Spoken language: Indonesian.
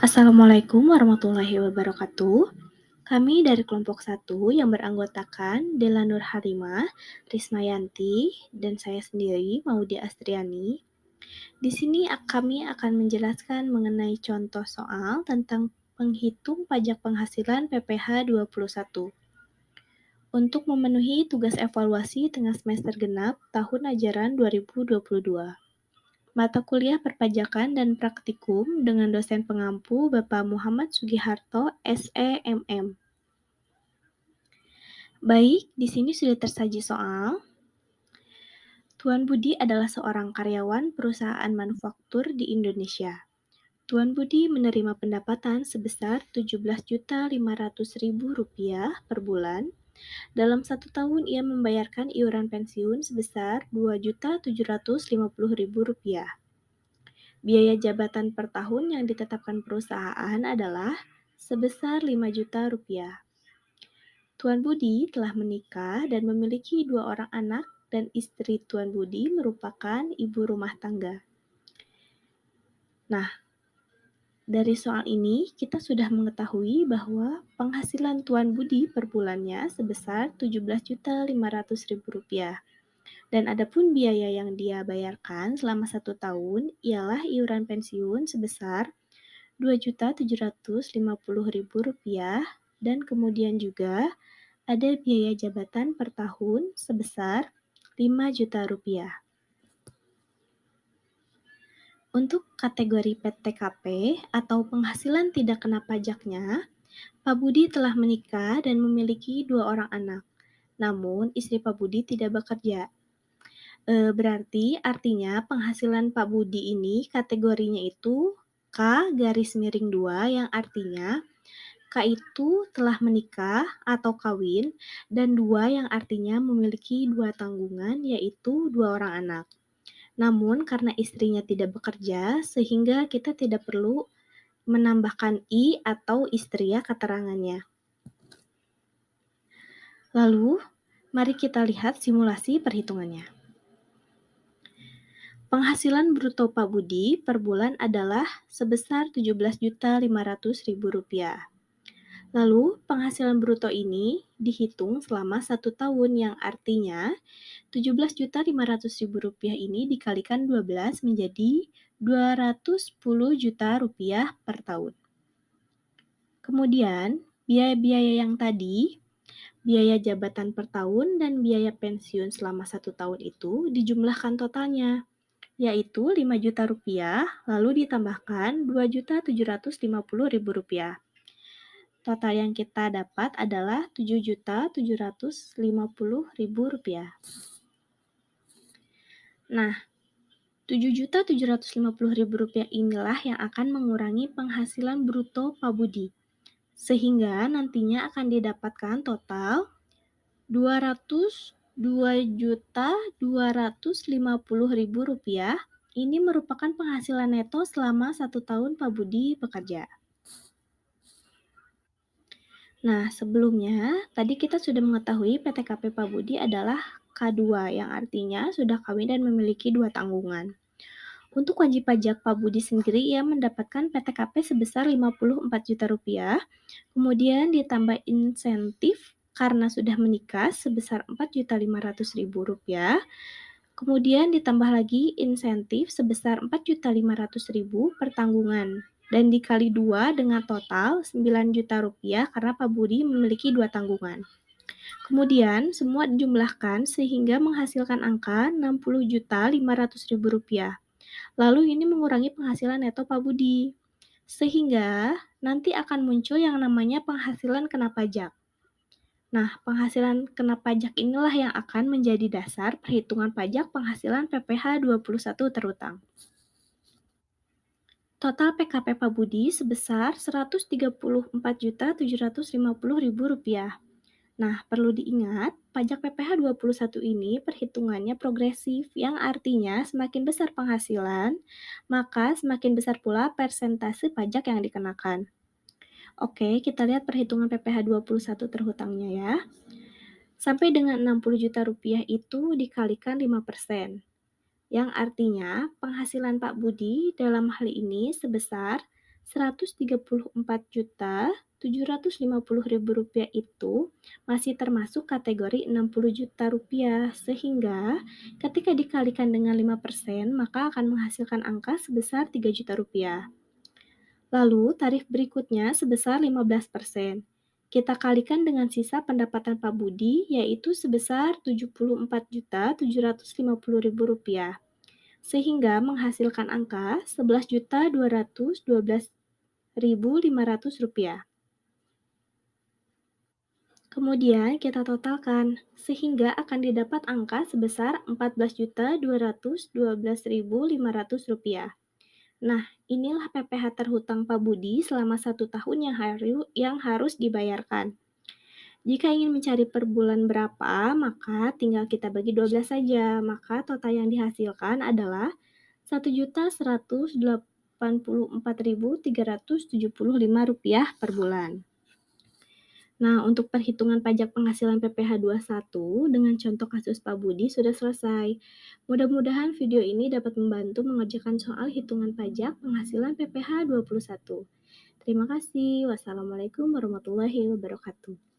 Assalamualaikum warahmatullahi wabarakatuh. Kami dari kelompok 1 yang beranggotakan Dela Nur Halimah, Rismayanti, dan saya sendiri, Maudy Astriani. Di sini kami akan menjelaskan mengenai contoh soal tentang penghitung pajak penghasilan PPh 21. Untuk memenuhi tugas evaluasi tengah semester genap tahun ajaran 2022. Mata kuliah perpajakan dan praktikum dengan dosen pengampu Bapak Muhammad Sugiharto, SEMM. Baik, di sini sudah tersaji soal. Tuan Budi adalah seorang karyawan perusahaan manufaktur di Indonesia. Tuan Budi menerima pendapatan sebesar Rp17.500.000 per bulan. Dalam 1 tahun ia membayarkan iuran pensiun sebesar Rp2.750.000. Biaya jabatan per tahun yang ditetapkan perusahaan adalah sebesar Rp5.000.000. Tuan Budi telah menikah dan memiliki 2 orang anak dan istri Tuan Budi merupakan ibu rumah tangga. Nah, dari soal ini kita sudah mengetahui bahwa penghasilan Tuan Budi per bulannya sebesar Rp17.500.000. Dan adapun biaya yang dia bayarkan selama 1 tahun ialah iuran pensiun sebesar Rp2.750.000 dan kemudian juga ada biaya jabatan per tahun sebesar Rp5.000.000. Untuk kategori PTKP atau penghasilan tidak kena pajaknya, Pak Budi telah menikah dan memiliki 2 orang anak. Namun istri Pak Budi tidak bekerja. Berarti artinya penghasilan Pak Budi ini kategorinya itu K-2 yang artinya K itu telah menikah atau kawin dan 2 yang artinya memiliki 2 tanggungan yaitu 2 orang anak. Namun karena istrinya tidak bekerja sehingga kita tidak perlu menambahkan I atau istria keterangannya. Lalu, mari kita lihat simulasi perhitungannya. Penghasilan bruto Pak Budi per bulan adalah sebesar Rp17.500.000. Lalu, penghasilan bruto ini dihitung selama 1 tahun yang artinya Rp17.500.000 ini dikalikan 12 menjadi Rp210 juta per tahun. Kemudian, biaya-biaya yang tadi, biaya jabatan per tahun dan biaya pensiun selama 1 tahun itu dijumlahkan totalnya, yaitu Rp5 juta, lalu ditambahkan Rp2.750.000. Total yang kita dapat adalah Rp7.750.000. Nah, Rp7.750.000 inilah yang akan mengurangi penghasilan bruto Pak Budi, sehingga nantinya akan didapatkan total Rp202.250.000. Ini merupakan penghasilan neto selama 1 tahun Pak Budi bekerja. Nah, sebelumnya tadi kita sudah mengetahui PTKP Pak Budi adalah K2 yang artinya sudah kawin dan memiliki 2 tanggungan. Untuk wajib pajak Pak Budi sendiri ia mendapatkan PTKP sebesar Rp54 juta, kemudian ditambah insentif karena sudah menikah sebesar Rp4.500.000, kemudian ditambah lagi insentif sebesar Rp4.500.000 per tanggungan, dan dikali 2 dengan total Rp9 juta karena Pak Budi memiliki 2 tanggungan. Kemudian semua dijumlahkan sehingga menghasilkan angka Rp60.500.000. Lalu ini mengurangi penghasilan neto Pak Budi. Sehingga nanti akan muncul yang namanya penghasilan kena pajak. Nah, penghasilan kena pajak inilah yang akan menjadi dasar perhitungan pajak penghasilan PPh 21 terutang. Total PKP Pak Budi sebesar Rp134.750.000. Nah, perlu diingat, pajak PPh 21 ini perhitungannya progresif, yang artinya semakin besar penghasilan, maka semakin besar pula persentase pajak yang dikenakan. Oke, kita lihat perhitungan PPh 21 terhutangnya ya. Sampai dengan Rp60 juta itu dikalikan 5%, yang artinya penghasilan Pak Budi dalam hal ini sebesar Rp134.750.000 itu masih termasuk kategori Rp60 juta, sehingga ketika dikalikan dengan 5%, maka akan menghasilkan angka sebesar Rp3 juta. Lalu tarif berikutnya sebesar 15%. Kita kalikan dengan sisa pendapatan Pak Budi, yaitu sebesar Rp74.750.000, sehingga menghasilkan angka Rp11.212.500. Kemudian kita totalkan, sehingga akan didapat angka sebesar Rp14.212.500. Nah, inilah PPh terhutang Pak Budi selama 1 tahun yang harus dibayarkan. Jika ingin mencari per bulan berapa, maka tinggal kita bagi 12 saja. Maka total yang dihasilkan adalah Rp1.184.375 per bulan. Nah, untuk perhitungan pajak penghasilan PPh 21 dengan contoh kasus Pak Budi sudah selesai. Mudah-mudahan video ini dapat membantu mengerjakan soal hitungan pajak penghasilan PPh 21. Terima kasih. Wassalamualaikum warahmatullahi wabarakatuh.